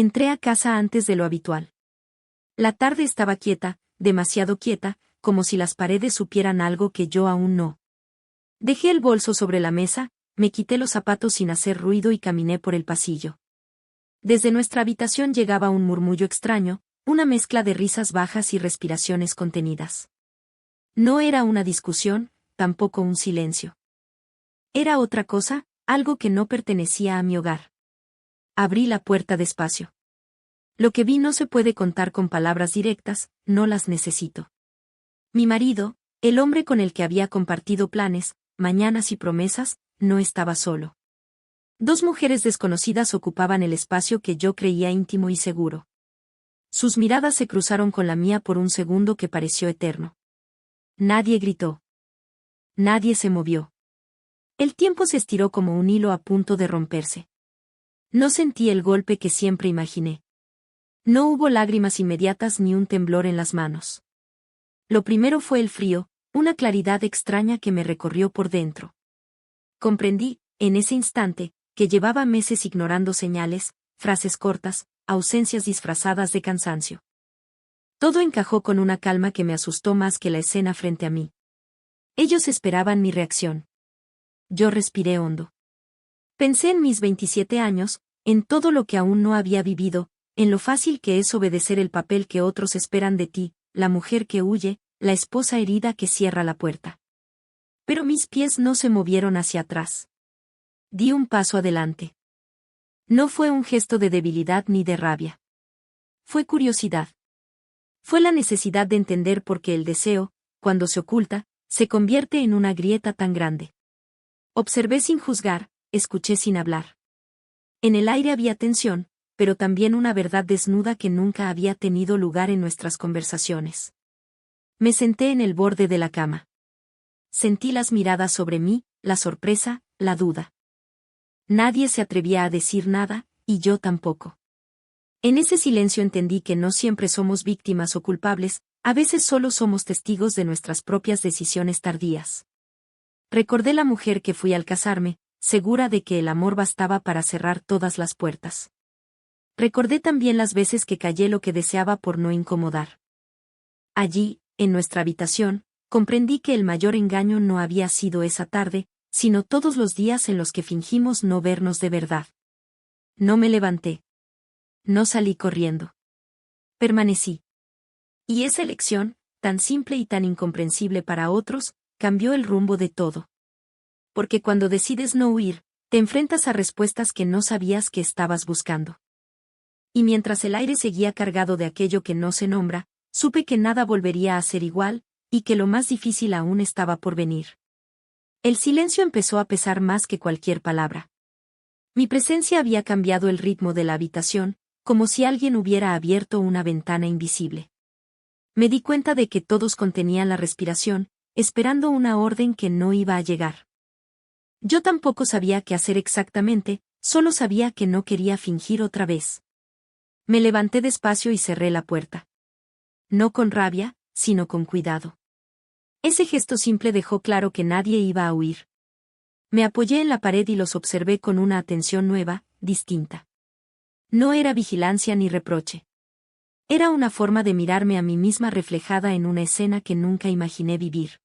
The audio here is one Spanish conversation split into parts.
Entré a casa antes de lo habitual. La tarde estaba quieta, demasiado quieta, como si las paredes supieran algo que yo aún no. Dejé el bolso sobre la mesa, me quité los zapatos sin hacer ruido y caminé por el pasillo. Desde nuestra habitación llegaba un murmullo extraño, una mezcla de risas bajas y respiraciones contenidas. No era una discusión, tampoco un silencio. Era otra cosa, algo que no pertenecía a mi hogar. Abrí la puerta despacio. Lo que vi no se puede contar con palabras directas, no las necesito. Mi marido, el hombre con el que había compartido planes, mañanas y promesas, no estaba solo. Dos mujeres desconocidas ocupaban el espacio que yo creía íntimo y seguro. Sus miradas se cruzaron con la mía por un segundo que pareció eterno. Nadie gritó. Nadie se movió. El tiempo se estiró como un hilo a punto de romperse. No sentí el golpe que siempre imaginé. No hubo lágrimas inmediatas ni un temblor en las manos. Lo primero fue el frío, una claridad extraña que me recorrió por dentro. Comprendí, en ese instante, que llevaba meses ignorando señales, frases cortas, ausencias disfrazadas de cansancio. Todo encajó con una calma que me asustó más que la escena frente a mí. Ellos esperaban mi reacción. Yo respiré hondo. Pensé en mis 27 años, en todo lo que aún no había vivido, en lo fácil que es obedecer el papel que otros esperan de ti, la mujer que huye, la esposa herida que cierra la puerta. Pero mis pies no se movieron hacia atrás. Di un paso adelante. No fue un gesto de debilidad ni de rabia. Fue curiosidad. Fue la necesidad de entender por qué el deseo, cuando se oculta, se convierte en una grieta tan grande. Observé sin juzgar, escuché sin hablar. En el aire había tensión, pero también una verdad desnuda que nunca había tenido lugar en nuestras conversaciones. Me senté en el borde de la cama. Sentí las miradas sobre mí, la sorpresa, la duda. Nadie se atrevía a decir nada, y yo tampoco. En ese silencio entendí que no siempre somos víctimas o culpables, a veces solo somos testigos de nuestras propias decisiones tardías. Recordé la mujer que fui al casarme, segura de que el amor bastaba para cerrar todas las puertas. Recordé también las veces que callé lo que deseaba por no incomodar. Allí, en nuestra habitación, comprendí que el mayor engaño no había sido esa tarde, sino todos los días en los que fingimos no vernos de verdad. No me levanté. No salí corriendo. Permanecí. Y esa elección, tan simple y tan incomprensible para otros, cambió el rumbo de todo. Porque cuando decides no huir, te enfrentas a respuestas que no sabías que estabas buscando. Y mientras el aire seguía cargado de aquello que no se nombra, supe que nada volvería a ser igual, y que lo más difícil aún estaba por venir. El silencio empezó a pesar más que cualquier palabra. Mi presencia había cambiado el ritmo de la habitación, como si alguien hubiera abierto una ventana invisible. Me di cuenta de que todos contenían la respiración, esperando una orden que no iba a llegar. Yo tampoco sabía qué hacer exactamente, solo sabía que no quería fingir otra vez. Me levanté despacio y cerré la puerta. No con rabia, sino con cuidado. Ese gesto simple dejó claro que nadie iba a huir. Me apoyé en la pared y los observé con una atención nueva, distinta. No era vigilancia ni reproche. Era una forma de mirarme a mí misma reflejada en una escena que nunca imaginé vivir.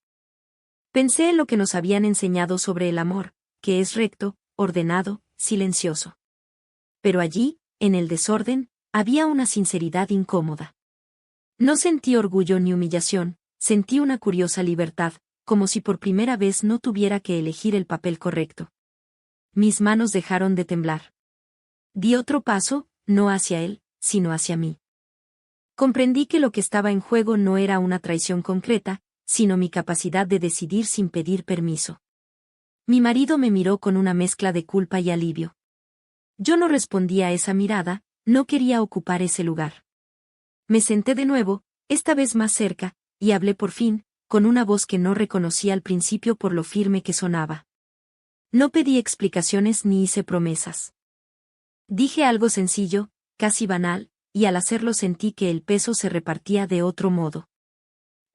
Pensé en lo que nos habían enseñado sobre el amor, que es recto, ordenado, silencioso. Pero allí, en el desorden, había una sinceridad incómoda. No sentí orgullo ni humillación, sentí una curiosa libertad, como si por primera vez no tuviera que elegir el papel correcto. Mis manos dejaron de temblar. Di otro paso, no hacia él, sino hacia mí. Comprendí que lo que estaba en juego no era una traición concreta, sino mi capacidad de decidir sin pedir permiso. Mi marido me miró con una mezcla de culpa y alivio. Yo no respondí a esa mirada, no quería ocupar ese lugar. Me senté de nuevo, esta vez más cerca, y hablé por fin, con una voz que no reconocí al principio por lo firme que sonaba. No pedí explicaciones ni hice promesas. Dije algo sencillo, casi banal, y al hacerlo sentí que el peso se repartía de otro modo.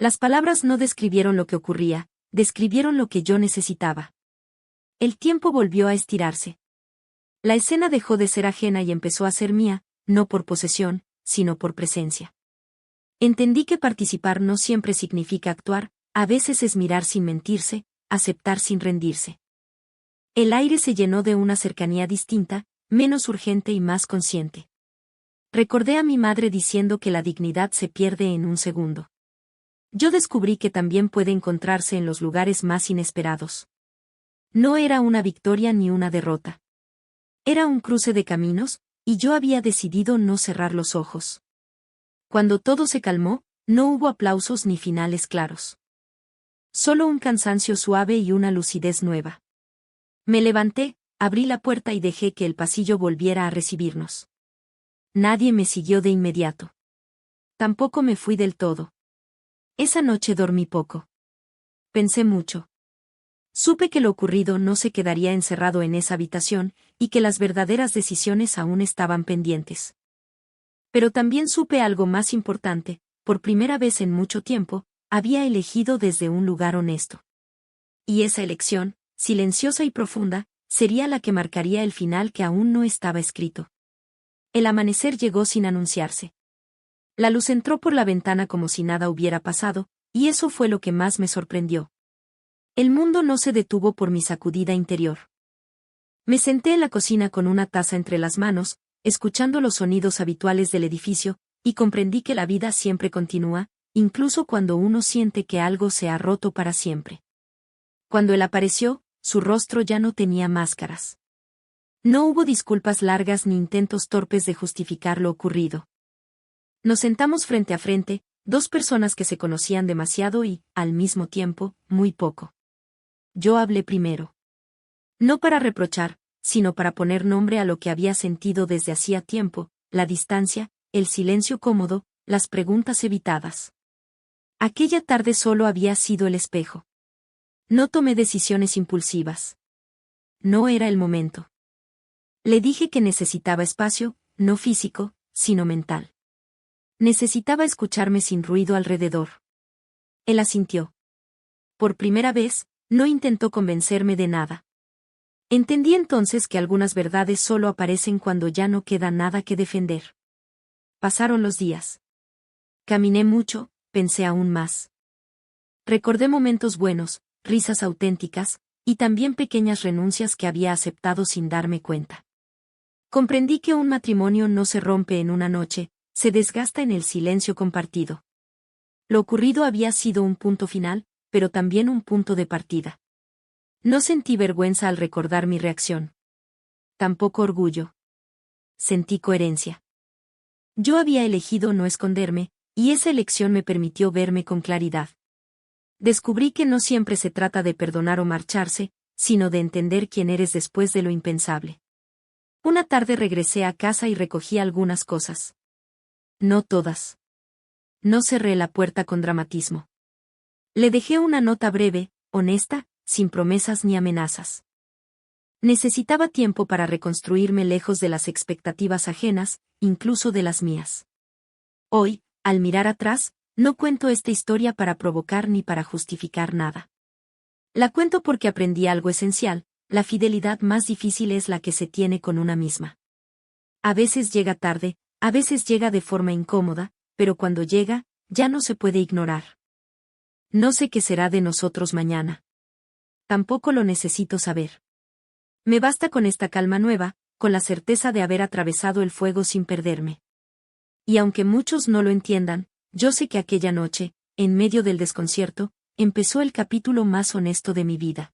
Las palabras no describieron lo que ocurría, describieron lo que yo necesitaba. El tiempo volvió a estirarse. La escena dejó de ser ajena y empezó a ser mía, no por posesión, sino por presencia. Entendí que participar no siempre significa actuar, a veces es mirar sin mentirse, aceptar sin rendirse. El aire se llenó de una cercanía distinta, menos urgente y más consciente. Recordé a mi madre diciendo que la dignidad se pierde en un segundo. Yo descubrí que también puede encontrarse en los lugares más inesperados. No era una victoria ni una derrota. Era un cruce de caminos, y yo había decidido no cerrar los ojos. Cuando todo se calmó, no hubo aplausos ni finales claros. Solo un cansancio suave y una lucidez nueva. Me levanté, abrí la puerta y dejé que el pasillo volviera a recibirnos. Nadie me siguió de inmediato. Tampoco me fui del todo. Esa noche dormí poco. Pensé mucho. Supe que lo ocurrido no se quedaría encerrado en esa habitación, y que las verdaderas decisiones aún estaban pendientes. Pero también supe algo más importante: por primera vez en mucho tiempo, había elegido desde un lugar honesto. Y esa elección, silenciosa y profunda, sería la que marcaría el final que aún no estaba escrito. El amanecer llegó sin anunciarse. La luz entró por la ventana como si nada hubiera pasado, y eso fue lo que más me sorprendió. El mundo no se detuvo por mi sacudida interior. Me senté en la cocina con una taza entre las manos, escuchando los sonidos habituales del edificio, y comprendí que la vida siempre continúa, incluso cuando uno siente que algo se ha roto para siempre. Cuando él apareció, su rostro ya no tenía máscaras. No hubo disculpas largas ni intentos torpes de justificar lo ocurrido. Nos sentamos frente a frente, dos personas que se conocían demasiado y, al mismo tiempo, muy poco. Yo hablé primero. No para reprochar, sino para poner nombre a lo que había sentido desde hacía tiempo: la distancia, el silencio cómodo, las preguntas evitadas. Aquella tarde solo había sido el espejo. No tomé decisiones impulsivas. No era el momento. Le dije que necesitaba espacio, no físico, sino mental. Necesitaba escucharme sin ruido alrededor. Él asintió. Por primera vez, no intentó convencerme de nada. Entendí entonces que algunas verdades solo aparecen cuando ya no queda nada que defender. Pasaron los días. Caminé mucho, pensé aún más. Recordé momentos buenos, risas auténticas, y también pequeñas renuncias que había aceptado sin darme cuenta. Comprendí que un matrimonio no se rompe en una noche, se desgasta en el silencio compartido. Lo ocurrido había sido un punto final, pero también un punto de partida. No sentí vergüenza al recordar mi reacción. Tampoco orgullo. Sentí coherencia. Yo había elegido no esconderme, y esa elección me permitió verme con claridad. Descubrí que no siempre se trata de perdonar o marcharse, sino de entender quién eres después de lo impensable. Una tarde regresé a casa y recogí algunas cosas. No todas. No cerré la puerta con dramatismo. Le dejé una nota breve, honesta, sin promesas ni amenazas. Necesitaba tiempo para reconstruirme lejos de las expectativas ajenas, incluso de las mías. Hoy, al mirar atrás, no cuento esta historia para provocar ni para justificar nada. La cuento porque aprendí algo esencial: la fidelidad más difícil es la que se tiene con una misma. A veces llega tarde, a veces llega de forma incómoda, pero cuando llega, ya no se puede ignorar. No sé qué será de nosotros mañana. Tampoco lo necesito saber. Me basta con esta calma nueva, con la certeza de haber atravesado el fuego sin perderme. Y aunque muchos no lo entiendan, yo sé que aquella noche, en medio del desconcierto, empezó el capítulo más honesto de mi vida.